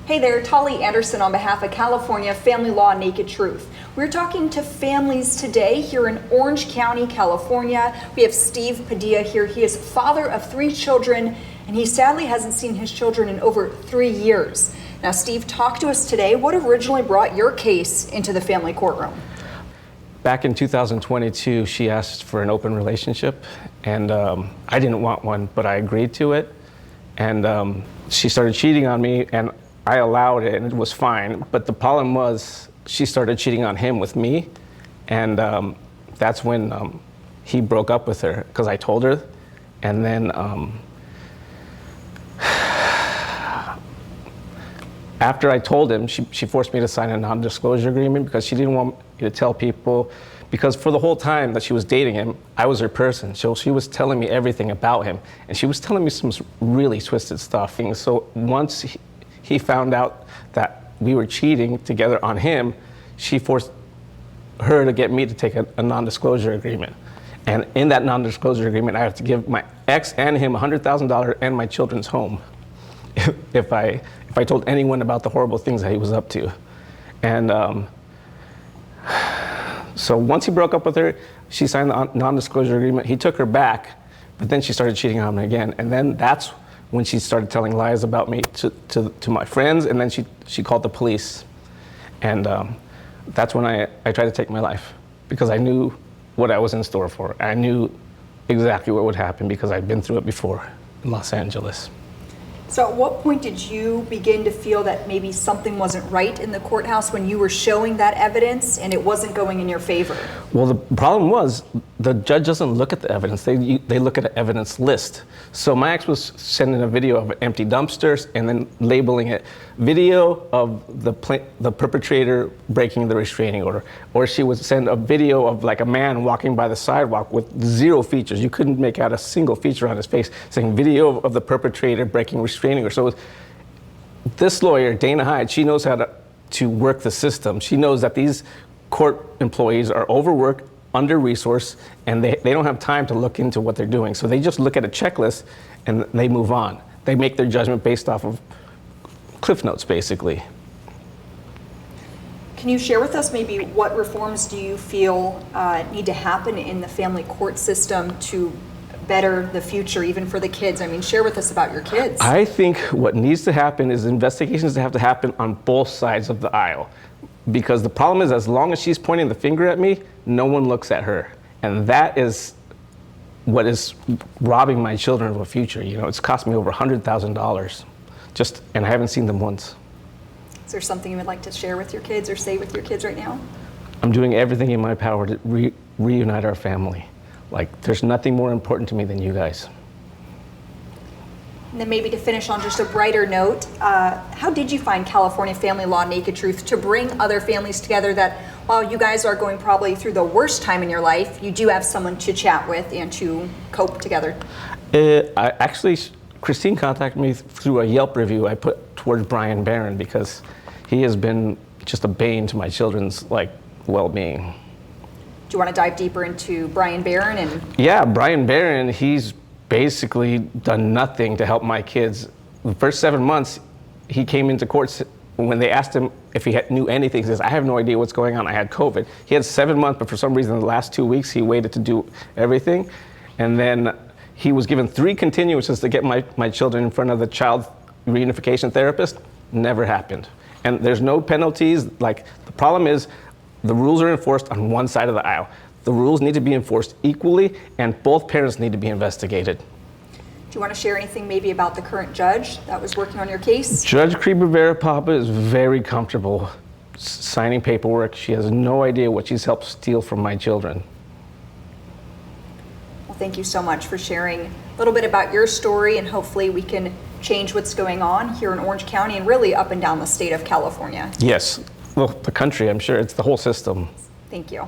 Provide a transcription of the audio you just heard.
Hey there, Tolly Anderson on behalf of California Family Law Naked Truth. We're talking to families today here in Orange County, California. We have Steve Padilla here. He is father of 3 children, and he sadly hasn't seen his children in over 3 years. Now, Steve, talk to us today. What originally brought your case into the family courtroom? Back in 2022, she asked for an open relationship, and I didn't want one, but I agreed to it. And she started cheating on me, and I allowed it, and it was fine. But the problem was she started cheating on him with me, and that's when he broke up with her, because I told her. And then after I told him, she forced me to sign a non-disclosure agreement because she didn't want me to tell people, because for the whole time that she was dating him, I was her person. So she was telling me everything about him, and she was telling me some really twisted stuff. And so once he found out that we were cheating together on him, she forced her to get me to take a non-disclosure agreement. And in that non-disclosure agreement, I have to give my ex and him $100,000 and my children's home if I told anyone about the horrible things that he was up to. And so once he broke up with her, she signed the non-disclosure agreement. He took her back, but then she started cheating on me again. And then that's when she started telling lies about me to my friends, and then she called the police. And that's when I tried to take my life, because I knew what I was in store for. I knew exactly what would happen because I'd been through it before in Los Angeles. So at what point did you begin to feel that maybe something wasn't right in the courthouse when you were showing that evidence and it wasn't going in your favor? Well, the problem was the judge doesn't look at the evidence. They look at an evidence list. So my ex was sending a video of empty dumpsters and then labeling it video of the perpetrator breaking the restraining order. Or she would send a video of like a man walking by the sidewalk with 0 features. You couldn't make out a single feature on his face, saying video of the perpetrator breaking restraining order. So this lawyer, Dana Hyde, she knows how to work the system. She knows that these court employees are overworked, under-resourced, and they don't have time to look into what they're doing. So they just look at a checklist and they move on. They make their judgment based off of Cliff Notes, basically. Can you share with us maybe what reforms do you feel need to happen in the family court system to better the future, even for the kids? I mean, share with us about your kids. I think what needs to happen is investigations have to happen on both sides of the aisle. Because the problem is, as long as she's pointing the finger at me, no one looks at her. And that is what is robbing my children of a future. You know, it's cost me over $100,000 and I haven't seen them once. Is there something you would like to share with your kids or say with your kids right now? I'm doing everything in my power to reunite our family. Like, there's nothing more important to me than you guys. And then maybe to finish on just a brighter note, how did you find California Family Law Naked Truth to bring other families together that while you guys are going probably through the worst time in your life, you do have someone to chat with and to cope together? Christine contacted me through a Yelp review I put towards Brian Barron, because he has been just a bane to my children's well-being. Do you want to dive deeper into Brian Barron? Yeah, Brian Barron, he's basically done nothing to help my kids. The first 7 months, he came into court. When they asked him if he knew anything, he says, I have no idea what's going on. I had COVID. He had 7 months, but for some reason, the last 2 weeks, he waited to do everything. And then he was given 3 continuances to get my children in front of the child reunification therapist. Never happened. And there's no penalties. The problem is the rules are enforced on one side of the aisle. The rules need to be enforced equally, and both parents need to be investigated. Do you want to share anything maybe about the current judge that was working on your case? Judge Kremer-Varipapa is very comfortable signing paperwork. She has no idea what she's helped steal from my children. Well, thank you so much for sharing a little bit about your story, and hopefully we can change what's going on here in Orange County and really up and down the state of California. Yes, well, the country, I'm sure. It's the whole system. Thank you.